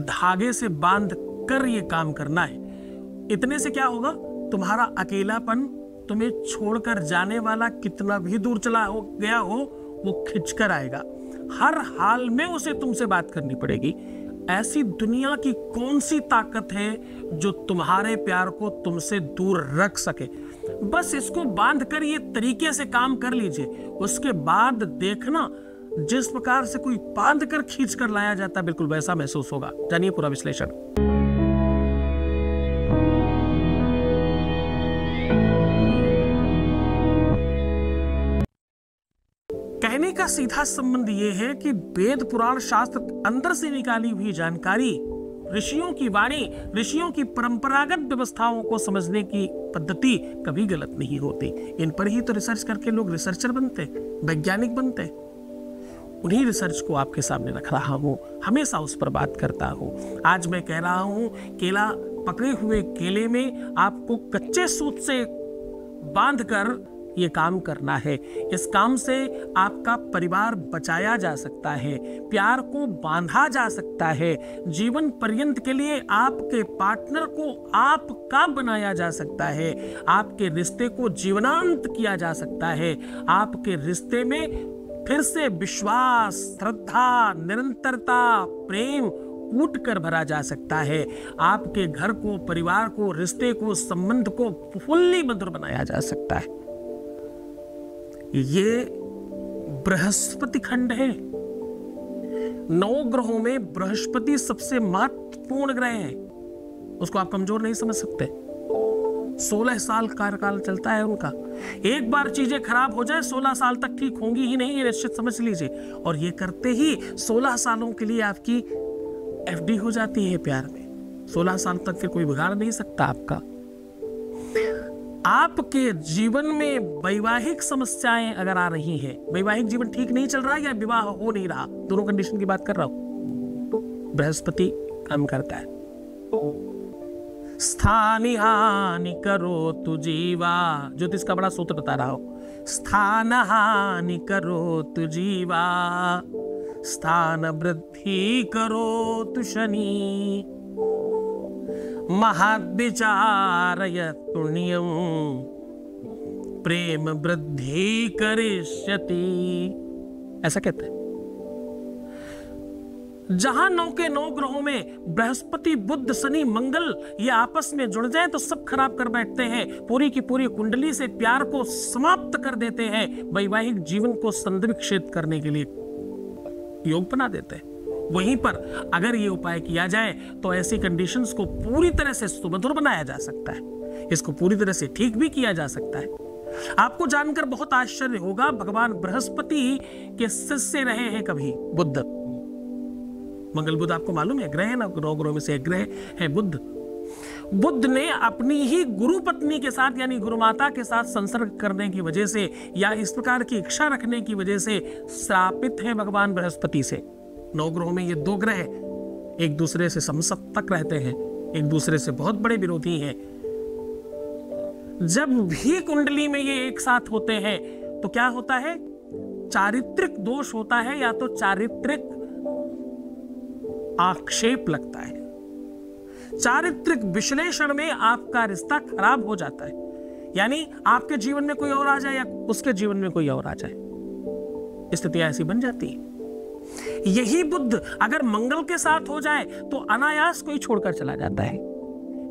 धागे से बांध कर ये काम करना है। इतने से क्या होगा, तुम्हारा अकेलापन तुम्हें छोड़कर जाने वाला कितना भी दूर चला हो गया हो, वो खिंच कर आएगा। हर हाल में उसे तुमसे बात करनी पड़ेगी। ऐसी दुनिया की कौन सी ताकत है जो तुम्हारे प्यार को तुमसे दूर रख सके। बस इसको बांध कर ये तरीके से काम कर लीजिए, उसके बाद देखना जिस प्रकार से कोई बांध कर खींच कर लाया जाता है, बिल्कुल वैसा महसूस होगा। जानिए पूरा विश्लेषण। कहने का सीधा संबंध यह है कि वेद पुराण शास्त्र अंदर से निकाली हुई जानकारी, ऋषियों की वाणी, ऋषियों की परंपरागत व्यवस्थाओं को समझने की पद्धति कभी गलत नहीं होती। इन पर ही तो रिसर्च करके लोग रिसर्चर बनते, वैज्ञानिक बनते। उन्हीं रिसर्च को आपके सामने रख रहा हूं, हमेशा उस पर बात करता हूं। आज मैं कह रहा हूं, केला पकड़े हुए केले में आपको कच्चे सूत से बांधकर ये काम करना है। इस काम से आपका परिवार बचाया जा सकता है, प्यार को बांधा जा सकता है, जीवन पर्यंत के लिए आपके पार्टनर को आपका बनाया जा सकता है, आपके रिश्ते को जीवनांत किया जा सकता है, आपके रिश्ते में फिर से विश्वास, श्रद्धा, निरंतरता, प्रेम कूट कर भरा जा सकता है। आपके घर को, परिवार को, रिश्ते को, संबंध को फुल्ली मधुर बनाया जा सकता है। ये बृहस्पति खंड है। 9 ग्रहों में बृहस्पति सबसे महत्वपूर्ण ग्रह है, उसको आप कमजोर नहीं समझ सकते। 16 साल कार्यकाल चलता है उनका। एक बार चीजें खराब हो जाए 16 साल तक ठीक होंगी ही नहीं, ये निश्चित समझ लीजिए। और ये करते ही 16 सालों के लिए आपकी एफडी हो जाती है प्यार में। 16 साल तक फिर कोई बिगाड़ नहीं सकता आपका। आपके जीवन में वैवाहिक समस्याएं अगर आ रही हैं, वैवाहिक जीवन ठीक नहीं चल रहा या विवाह हो नहीं रहा, दोनों कंडीशन की बात कर रहा हूं, बृहस्पति काम करता है। स्थानि हानि करो तु जीवा, ज्योतिष का बड़ा सूत्र बता रहा हूं। स्थान हानि करो तु जीवा, स्थान वृद्धि करो तु शनि, महद्विचारय पुण्यम प्रेम वृद्धि करिष्यति, ऐसा कहते हैं। जहां 9 के 9 ग्रहों में बृहस्पति, बुध, शनि, मंगल ये आपस में जुड़ जाए तो सब खराब कर बैठते हैं, पूरी की पूरी कुंडली से प्यार को समाप्त कर देते हैं, वैवाहिक जीवन को संदिग्ध करने के लिए योग बना देते हैं। वहीं पर अगर ये उपाय किया जाए तो ऐसी कंडीशंस को पूरी तरह से सुमधुर बनाया जा सकता है, इसको पूरी तरह से ठीक भी किया जा सकता है। आपको जानकर बहुत आश्चर्य होगा, भगवान बृहस्पति के शिष्य रहे हैं कभी बुध। मंगल बुध आपको मालूम है ग्रह है ना, 9 ग्रहों में से एक ग्रह है बुध। बुध ने अपनी ही गुरु पत्नी के साथ यानी गुरु माता के साथ संसर्ग करने की वजह से या इस प्रकार की इच्छा रखने की वजह से श्रापित है भगवान बृहस्पति से। 9 ग्रहों में ये 2 ग्रह एक दूसरे से समसप्तक रहते हैं, एक दूसरे से बहुत बड़े विरोधी हैं। जब भी कुंडली में ये एक साथ होते हैं तो क्या होता है, चारित्रिक दोष होता है या तो चारित्रिक आक्षेप लगता है, चारित्रिक विश्लेषण में आपका रिश्ता खराब हो जाता है, यानी आपके जीवन में कोई और आ जाए या उसके जीवन में कोई और आ जाए, स्थिति ऐसी बन जाती है। यही बुध अगर मंगल के साथ हो जाए तो अनायास कोई छोड़कर चला जाता है।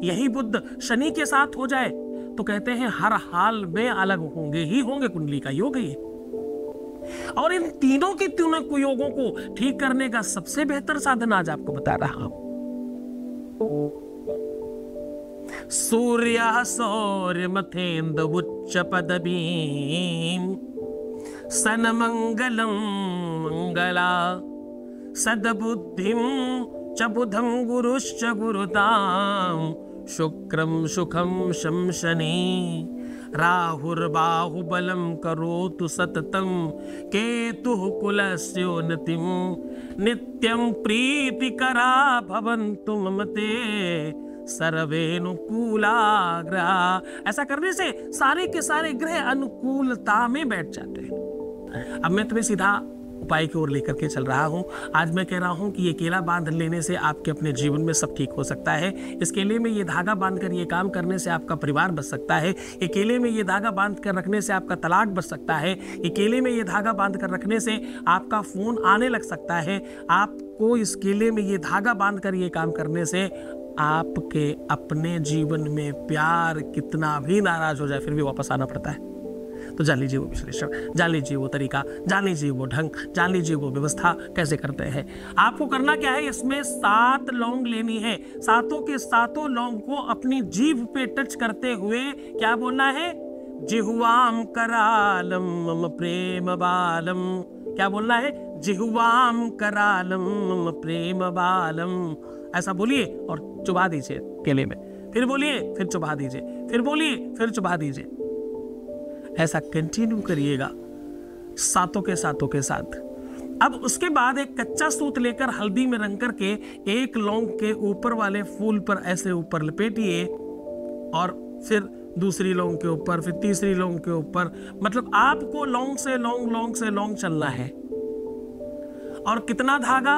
यही बुध शनि के साथ हो जाए तो कहते हैं हर हाल में अलग होंगे ही होंगे, कुंडली का योग है ये। और इन तीनों के तीनों कुयोगों को ठीक करने का सबसे बेहतर साधन आज आपको बता रहा हूं। सूर्य सौर्य मथेन्द्र उच्च पदवीं सनमंगलम मंगला सदबुद्धिं च बुधं गुरुश्च गुरुतां शुक्रं सुखं शं शनि राहुर्बाहुबलं करोतु सततं केतुः कुलस्योन्नतिं नित्यं प्रीतिकरा भवन्तु मम ते सर्वेनुकूला ग्रह। ऐसा करने से सारे के सारे ग्रह अनुकूलता में बैठ जाते हैं। अब मैं तुम्हें सीधा उपाय की ओर लेकर के चल रहा हूं। आज मैं कह रहा हूं कि ये केला बांध लेने से आपके अपने जीवन में सब ठीक हो सकता है। इस केले में ये धागा बांधकर ये काम करने से आपका परिवार बच सकता है। ये केले में ये धागा बांध कर रखने से आपका तलाक बच सकता है। ये केले में ये धागा बांध कर रखने से आपका फोन आने लग सकता है। आपको इस केले में ये धागा बांध कर ये काम करने से आपके अपने जीवन में प्यार कितना भी नाराज हो जाए फिर भी वापस आना पड़ता है। तो जान लीजिए वो विश्लेषण, जान लीजिए वो तरीका, जान लीजिए वो ढंग, जान लीजिए वो व्यवस्था कैसे करते हैं। आपको करना क्या है, इसमें 7 लौंग लेनी है। सातों के सातों लौंग को अपनी जीभ पे टच करते हुए क्या बोलना है, जिह्वाम करालम मम प्रेम बालम। क्या बोलना है, जिह्वाम करालम मम प्रेम बालम। ऐसा बोलिए और चुबा दीजिए केले में, फिर बोलिए, फिर चुबा दीजिए, फिर बोलिए, फिर चुबा दीजिए। ऐसा कंटिन्यू करिएगा सातों के साथ। अब उसके बाद एक कच्चा सूत लेकर हल्दी में रंग करके एक लौंग के ऊपर वाले फूल पर ऐसे ऊपर लपेटिए और फिर दूसरी लौंग के ऊपर, फिर तीसरी लौंग के ऊपर। मतलब आपको लौंग से लौंग, लौंग से लौंग चलना है। और कितना धागा,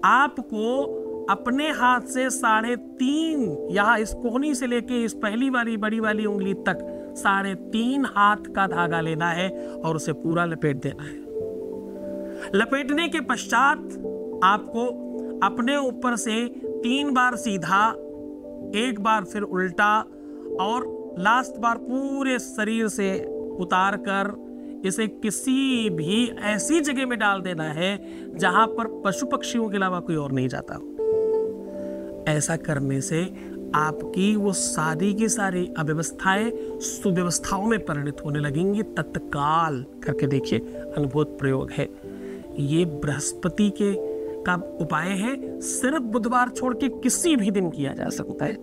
आपको अपने हाथ से 3.5 यहाँ इस कोहनी से लेके इस पहली वाली बड़ी वाली उंगली तक 3.5 हाथ का धागा लेना है और उसे पूरा लपेट देना है। लपेटने के पश्चात आपको अपने ऊपर से 3 बार सीधा, 1 बार फिर उल्टा और लास्ट बार पूरे शरीर से उतार कर इसे किसी भी ऐसी जगह में डाल देना है जहां पर पशु पक्षियों के अलावा कोई और नहीं जाता। ऐसा करने से आपकी वो सारी की सारी अव्यवस्थाएं सुव्यवस्थाओं में परिणत होने लगेंगी तत्काल। करके देखिए, अनुभूत प्रयोग है। ये बृहस्पति के का उपाय है, सिर्फ बुधवार छोड़ के किसी भी दिन किया जा सकता है।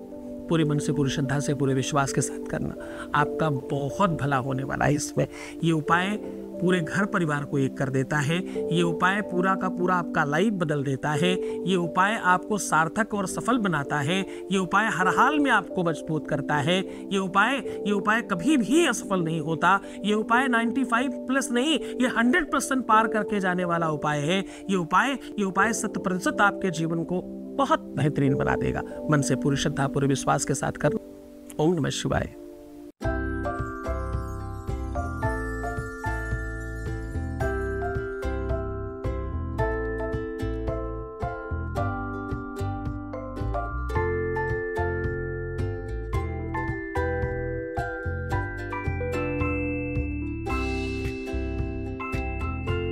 पूरे मन से, पूरी श्रद्धा से, पूरे विश्वास के साथ करना, आपका बहुत भला होने वाला है। इसमें ये उपाय पूरे घर परिवार को एक कर देता है। ये उपाय पूरा का पूरा आपका लाइफ बदल देता है। ये उपाय आपको सार्थक और सफल बनाता है। ये उपाय हर हाल में आपको मजबूत करता है। ये उपाय कभी भी असफल नहीं होता। ये उपाय 95+ नहीं, ये 100% पार करके जाने वाला उपाय है। ये उपाय 100% आपके जीवन को बहुत बेहतरीन बना देगा। मन से, पूरी श्रद्धा, पूरे विश्वास के साथ कर। ओम नमः शिवाय।